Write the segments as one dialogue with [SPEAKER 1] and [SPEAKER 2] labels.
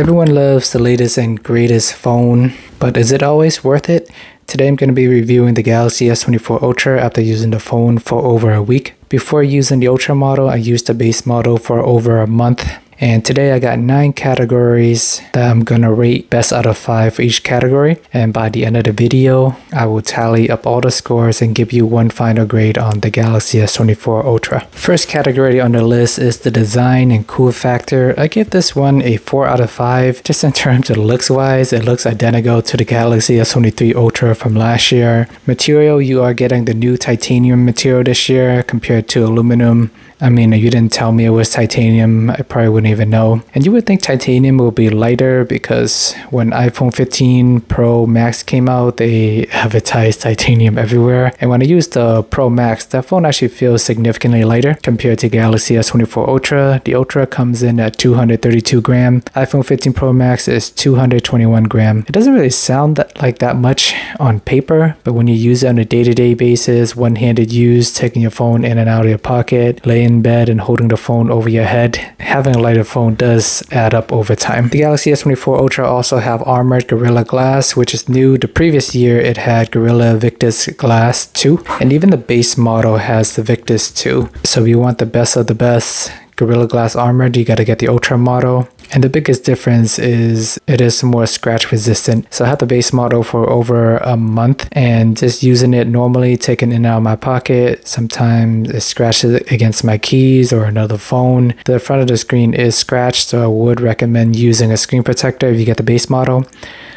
[SPEAKER 1] Everyone loves the latest and greatest phone, but is it always worth it? Today I'm going to be reviewing the Galaxy S24 Ultra after using the phone for over a week. Before using the Ultra model, I used the base model for over a month. And today I got 9 categories that I'm gonna rate best out of 5 for each category. And by the end of the video, I will tally up all the scores and give you one final grade on the Galaxy S24 Ultra. First category on the list is the design and cool factor. I give this one a 4 out of 5. Just in terms of looks wise, it looks identical to the Galaxy S23 Ultra from last year. Material, you are getting the new titanium material this year compared to aluminum. I mean, if you didn't tell me it was titanium, I probably wouldn't even know. And you would think titanium will be lighter because when iPhone 15 Pro Max came out, they advertised titanium everywhere. And when I used the Pro Max, that phone actually feels significantly lighter compared to Galaxy S24 Ultra. The Ultra comes in at 232 gram. iPhone 15 Pro Max is 221 gram. It doesn't really sound like that much on paper, but when you use it on a day-to-day basis, one-handed use, taking your phone in and out of your pocket, laying in bed and holding the phone over your head, having a lighter phone does add up over time. The Galaxy S24 Ultra also have armored Gorilla Glass, which is new. The previous year it had Gorilla Victus Glass 2, and even the base model has the Victus 2. So if you want the best of the best Gorilla Glass armored, you gotta get the Ultra model. And the biggest difference is it is more scratch resistant. So I had the base model for over a month and just using it normally, taking it in and out of my pocket. Sometimes it scratches against my keys or another phone. The front of the screen is scratched, so I would recommend using a screen protector if you get the base model.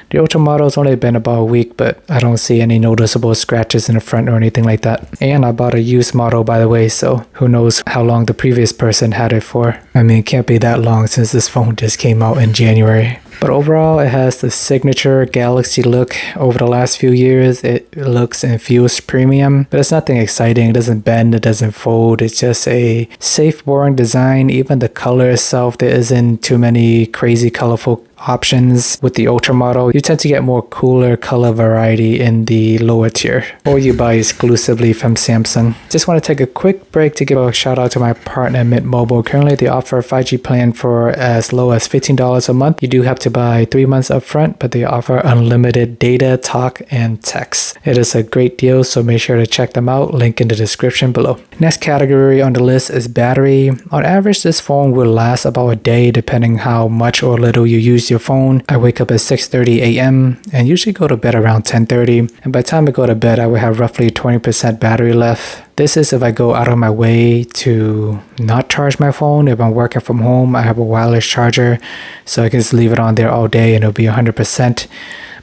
[SPEAKER 1] The Ultra model has only been about a week, but I don't see any noticeable scratches in the front or anything like that. And I bought a used model, by the way, so who knows how long the previous person had it for. I mean, it can't be that long since this phone just came out in January. But overall, it has the signature Galaxy look. Over the last few years, it looks and feels premium, but it's nothing exciting. It doesn't bend, it doesn't fold. It's just a safe, boring design. Even the color itself, there isn't too many crazy colorful options. With the Ultra model, you tend to get more cooler color variety in the lower tier, or you buy exclusively from Samsung. Just want to take a quick break to give a shout out to my partner Mint Mobile. Currently they offer a 5G plan for as low as $15 a month. You do have to buy 3 months upfront, but they offer unlimited data, talk, and text. It is a great deal, so make sure to check them out. Link in the description below. Next category on the list is battery. On average, this phone will last about a day depending how much or little you use your phone. I wake up at 6:30 a.m. and usually go to bed around 10:30, and by the time I go to bed I will have roughly 20% battery left. This is if I go out of my way to not charge my phone. If I'm working from home, I have a wireless charger, so I can just leave it on there all day and it'll be 100%.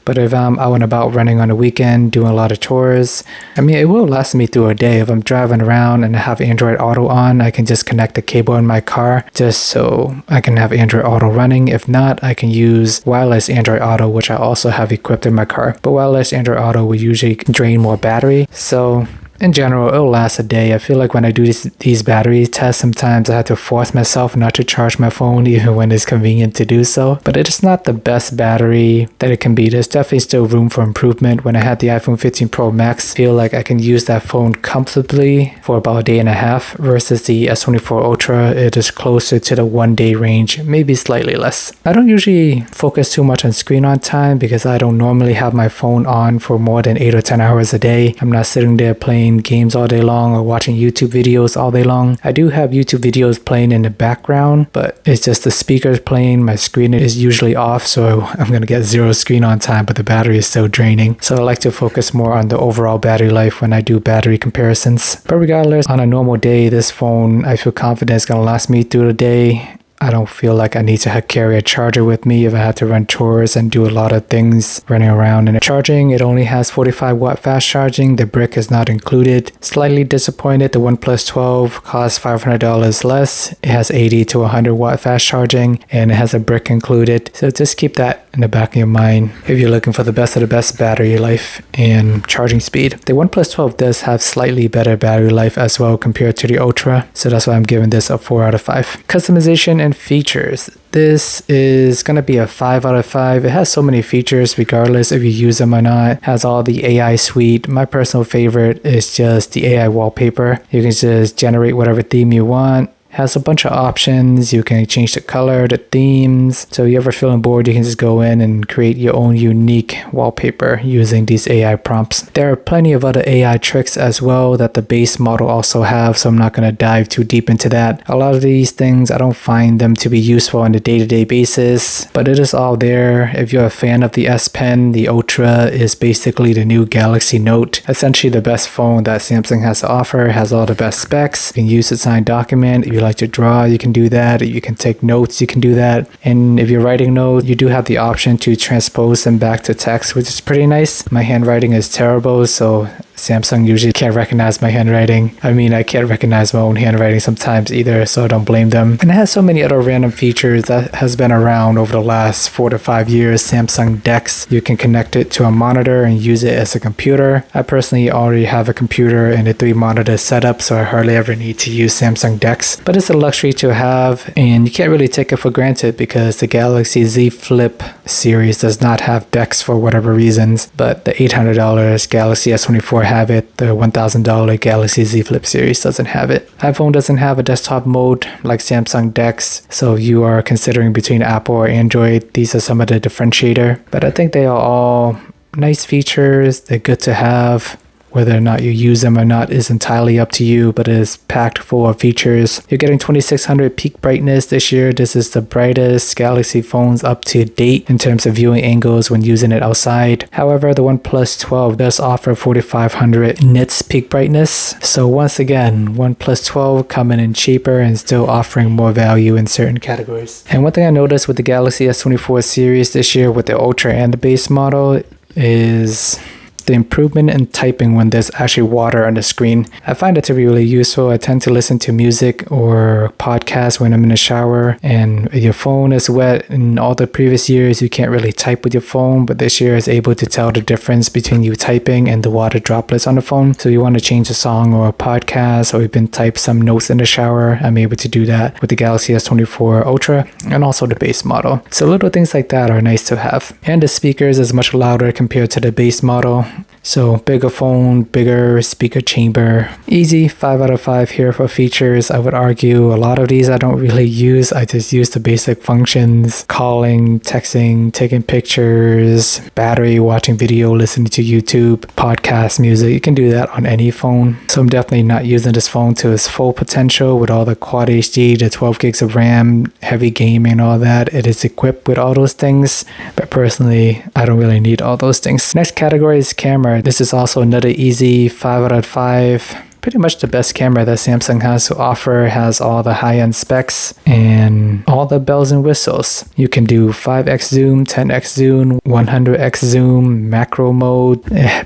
[SPEAKER 1] But if I'm out and about running on the weekend, doing a lot of chores, I mean, it will last me through a day. If I'm driving around and I have Android Auto on, I can just connect the cable in my car just so I can have Android Auto running. If not, I can use wireless Android Auto, which I also have equipped in my car. But wireless Android Auto will usually drain more battery. So in general, it'll last a day. I feel like when I do these battery tests, sometimes I have to force myself not to charge my phone even when it's convenient to do so. But it is not the best battery that it can be. There's definitely still room for improvement. When I had the iPhone 15 Pro Max, I feel like I can use that phone comfortably for about a day and a half versus the S24 Ultra. It is closer to the 1 day range, maybe slightly less. I don't usually focus too much on screen on time because I don't normally have my phone on for more than 8 or 10 hours a day. I'm not sitting there playing games all day long or watching YouTube videos all day long. I do have YouTube videos playing in the background, but it's just the speakers playing. My screen is usually off, so I'm gonna get 0 screen on time, but the battery is still draining. So I like to focus more on the overall battery life when I do battery comparisons. But regardless, on a normal day, this phone, I feel confident it's gonna last me through the day. I don't feel like I need to carry a charger with me if I have to run chores and do a lot of things running around. And charging, it only has 45 watt fast charging. The brick is not included. Slightly disappointed, the OnePlus 12 costs $500 less. It has 80 to 100 watt fast charging and it has a brick included. So just keep that in the back of your mind if you're looking for the best of the best battery life and charging speed. The OnePlus 12 does have slightly better battery life as well compared to the Ultra. So that's why I'm giving this a 4 out of 5. Customization and features. This is going to be a 5 out of 5. It has so many features regardless if you use them or not. It has all the AI suite. My personal favorite is just the AI wallpaper. You can just generate whatever theme you want. Has a bunch of options. You can change the color, the themes. So if you ever feeling bored, you can just go in and create your own unique wallpaper using these AI prompts. There are plenty of other AI tricks as well that the base model also have, so I'm not going to dive too deep into that. A lot of these things, I don't find them to be useful on a day-to-day basis, but it is all there. If you're a fan of the S Pen, the Ultra is basically the new Galaxy Note. Essentially the best phone that Samsung has to offer, has all the best specs. You can use it to sign document. If you like to draw, you can do that. You can take notes, you can do that. And if you're writing notes, you do have the option to transpose them back to text, which is pretty nice. My handwriting is terrible, so Samsung usually can't recognize my handwriting. I mean, I can't recognize my own handwriting sometimes either, so I don't blame them. And it has so many other random features that has been around over the last 4 to 5 years. Samsung DeX, you can connect it to a monitor and use it as a computer. I personally already have a computer and a 3-monitor setup, so I hardly ever need to use Samsung DeX. But it's a luxury to have, and you can't really take it for granted because the Galaxy Z Flip series does not have DeX for whatever reasons, but the $800 Galaxy S24 have it. The $1,000 Galaxy Z Flip series doesn't have it. iPhone doesn't have a desktop mode like Samsung DeX, so if you are considering between Apple or Android, these are some of the differentiator. But I think they are all nice features. They're good to have. Whether or not you use them or not is entirely up to you, but it is packed full of features. You're getting 2600 peak brightness this year. This is the brightest Galaxy phones up to date in terms of viewing angles when using it outside. However, the OnePlus 12 does offer 4500 nits peak brightness. So once again, OnePlus 12 coming in cheaper and still offering more value in certain categories. And one thing I noticed with the Galaxy S24 series this year with the Ultra and the base model is the improvement in typing when there's actually water on the screen. I find it to be really useful. I tend to listen to music or podcasts when I'm in the shower, and your phone is wet. In all the previous years, you can't really type with your phone, but this year is able to tell the difference between you typing and the water droplets on the phone. So you want to change a song or a podcast, or even type some notes in the shower, I'm able to do that with the Galaxy S24 Ultra and also the base model. So little things like that are nice to have. And the speakers is much louder compared to the base model. So bigger phone, bigger speaker chamber. Easy, 5 out of 5 here for features. I would argue a lot of these I don't really use. I just use the basic functions: calling, texting, taking pictures, battery, watching video, listening to YouTube, podcast, music. You can do that on any phone. So I'm definitely not using this phone to its full potential with all the Quad HD, the 12 gigs of RAM, heavy gaming, and all that. It is equipped with all those things, but personally, I don't really need all those things. Next category is camera. This is also another easy 5 out of 5. Pretty much the best camera that Samsung has to offer. Has all the high-end specs and all the bells and whistles. You can do 5x zoom, 10x zoom, 100x zoom, macro mode.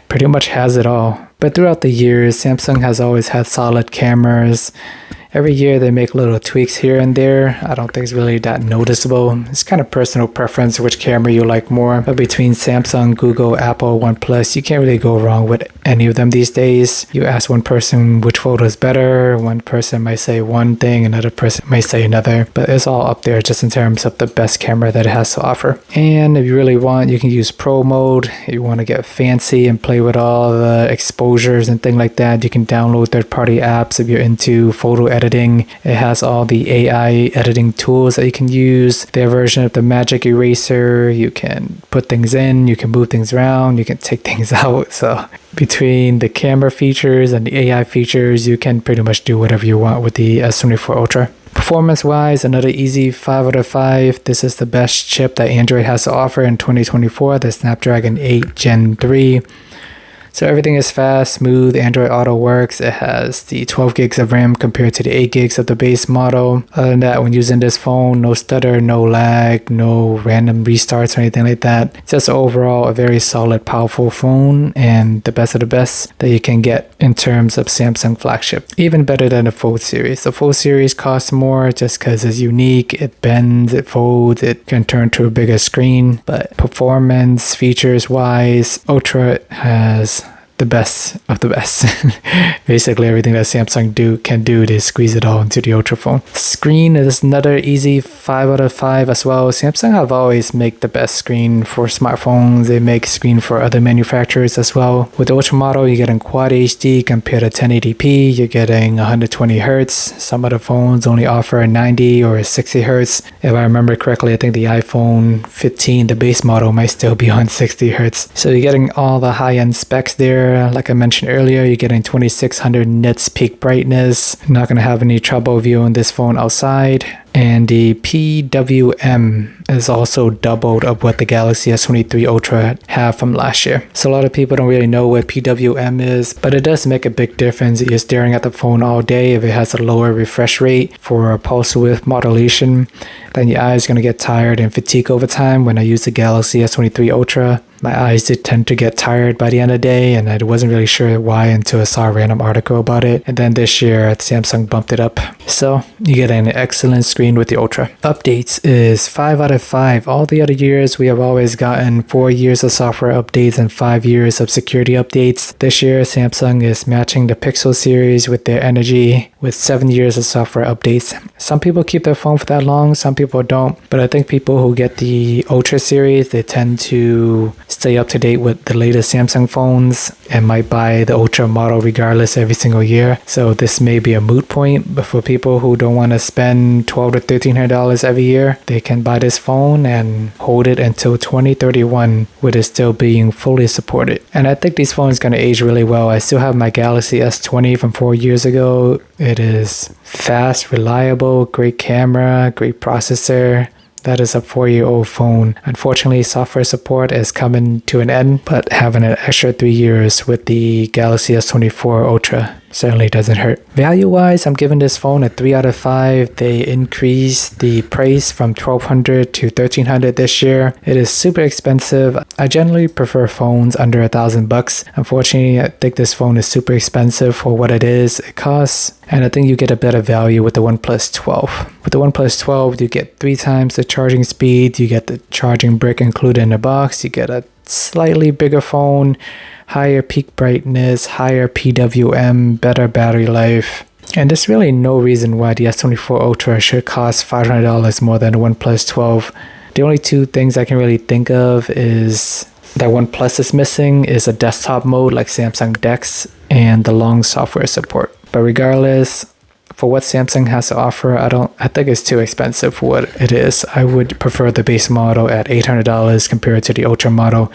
[SPEAKER 1] Pretty much has it all. But throughout the years, Samsung has always had solid cameras. Every year they make little tweaks here and there. I don't think it's really that noticeable. It's kind of personal preference which camera you like more. But between Samsung, Google, Apple, OnePlus, you can't really go wrong with any of them these days. You ask one person which photo is better, one person might say one thing, another person might say another. But it's all up there just in terms of the best camera that it has to offer. And if you really want, you can use Pro mode. If you want to get fancy and play with all the exposures and things like that, you can download third-party apps if you're into photo editing. It has all the AI editing tools that you can use. Their version of the Magic Eraser, you can put things in, you can move things around, you can take things out. So between the camera features and the AI features, you can pretty much do whatever you want with the S24 Ultra. Performance-wise, another easy 5 out of 5. This is the best chip that Android has to offer in 2024, the Snapdragon 8 Gen 3. So everything is fast, smooth. Android Auto works. It has the 12 gigs of RAM compared to the 8 gigs of the base model. Other than that, when using this phone, no stutter, no lag, no random restarts or anything like that. Just overall a very solid, powerful phone, and the best of the best that you can get in terms of Samsung flagship. Even better than the Fold series. The Fold series costs more just because it's unique. It bends, it folds, it can turn to a bigger screen. But performance, features wise, Ultra has the the best of the best. Basically everything that Samsung can do, they squeeze it all into the Ultra phone. Screen is another easy 5 out of 5 as well. Samsung have always make the best screen for smartphones. They make screen for other manufacturers as well. With the Ultra model, you're getting Quad HD compared to 1080p. You're getting 120 Hertz. Some other phones only offer 90 or 60 Hertz. If I remember correctly, I think the iPhone 15, the base model, might still be on 60 Hertz. So you're getting all the high-end specs there. Like I mentioned earlier, you're getting 2600 nits peak brightness. Not going to have any trouble viewing this phone outside. And the PWM is also doubled of what the Galaxy S23 Ultra had from last year. So a lot of people don't really know what PWM is, but it does make a big difference. You're staring at the phone all day. If it has a lower refresh rate for pulse width modulation, then your eyes are going to get tired and fatigue over time. When I use the Galaxy S23 Ultra, my eyes did tend to get tired by the end of the day, and I wasn't really sure why until I saw a random article about it. And then this year, Samsung bumped it up. So you get an excellent screen with the Ultra. Updates is 5 out of 5. All the other years, we have always gotten 4 years of software updates and 5 years of security updates. This year, Samsung is matching the Pixel series with their Energy with 7 years of software updates. Some people keep their phone for that long, some people don't. But I think people who get the Ultra series, they tend to stay up to date with the latest Samsung phones and might buy the Ultra model regardless every single year. So this may be a moot point, but for people who don't want to spend $1,200 to $1,300 every year, they can buy this phone and hold it until 2031 with it still being fully supported. And I think these phones are going to age really well. I still have my Galaxy S20 from 4 years ago. It is fast, reliable, great camera, great processor. That is a 4-year-old phone. Unfortunately, software support is coming to an end, but having an extra 3 years with the Galaxy S24 Ultra certainly doesn't hurt. Value-wise, I'm giving this phone a 3 out of 5. They increased the price from $1,200 to $1,300 this year. It is super expensive. I generally prefer phones under $1,000. Unfortunately, I think this phone is super expensive for what it is. It costs, and I think you get a better value with the OnePlus 12. With the OnePlus 12, you get 3 times the charging speed. You get the charging brick included in the box. You get a slightly bigger phone, higher peak brightness, higher PWM, better battery life. And there's really no reason why the S24 Ultra should cost $500 more than the OnePlus 12. The only 2 things I can really think of is that OnePlus is missing is a desktop mode like Samsung DeX and the long software support. But regardless, for what Samsung has to offer, I think it's too expensive for what it is. I would prefer the base model at $800 compared to the Ultra model.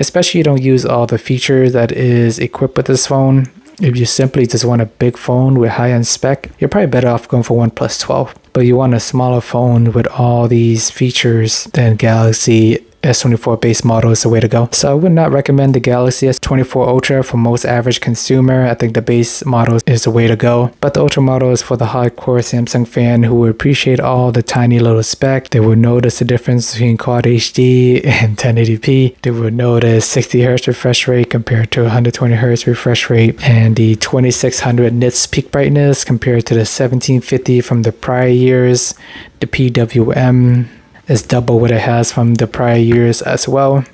[SPEAKER 1] Especially you don't use all the features that is equipped with this phone. If you simply just want a big phone with high-end spec, you're probably better off going for OnePlus 12. But you want a smaller phone with all these features, then Galaxy S24 base model is the way to go. So I would not recommend the Galaxy S24 Ultra for most average consumer. I think the base model is the way to go. But the Ultra model is for the hardcore Samsung fan who would appreciate all the tiny little specs. They would notice the difference between Quad HD and 1080p. They would notice 60 Hz refresh rate compared to 120 Hz refresh rate, and the 2600 nits peak brightness compared to the 1750 from the prior years. The PWM is double what it has from the prior years as well.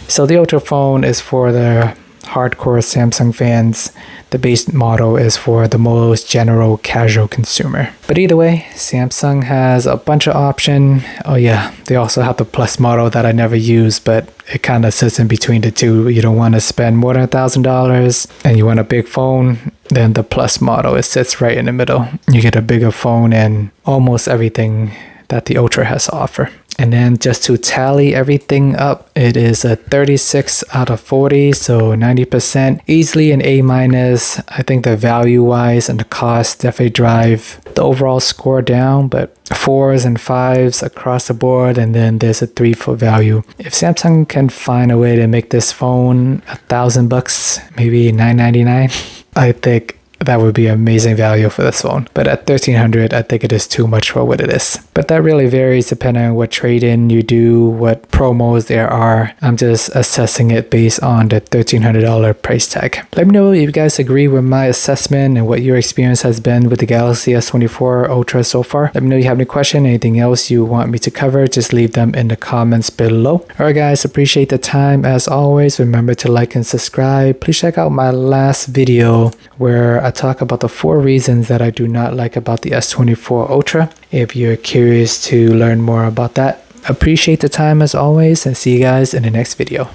[SPEAKER 1] So the Ultra phone is for the hardcore Samsung fans. The base model is for the most general casual consumer. But either way, Samsung has a bunch of options. Oh yeah, they also have the Plus model that I never use, but it kind of sits in between the two. You don't want to spend more than $1,000 and you want a big phone, then the Plus model, it sits right in the middle. You get a bigger phone and almost everything that the Ultra has to offer. And then just to tally everything up, it is a 36 out of 40, so 90%. Easily an A-. I think the value-wise and the cost definitely drive the overall score down, but 4s and 5s across the board, and then there's a 3 for value. If Samsung can find a way to make this phone $1,000, maybe $999, I think that would be amazing value for this phone. But at $1,300, I think it is too much for what it is. But that really varies depending on what trade-in you do, what promos there are. I'm just assessing it based on the $1,300 price tag. Let me know if you guys agree with my assessment and what your experience has been with the Galaxy S24 Ultra so far. Let me know if you have any question, anything else you want me to cover, just leave them in the comments below. Alright guys, appreciate the time as always. Remember to like and subscribe. Please check out my last video where I talk about the 4 reasons that I do not like about the S24 Ultra. If you're curious to learn more about that, appreciate the time as always, and see you guys in the next video.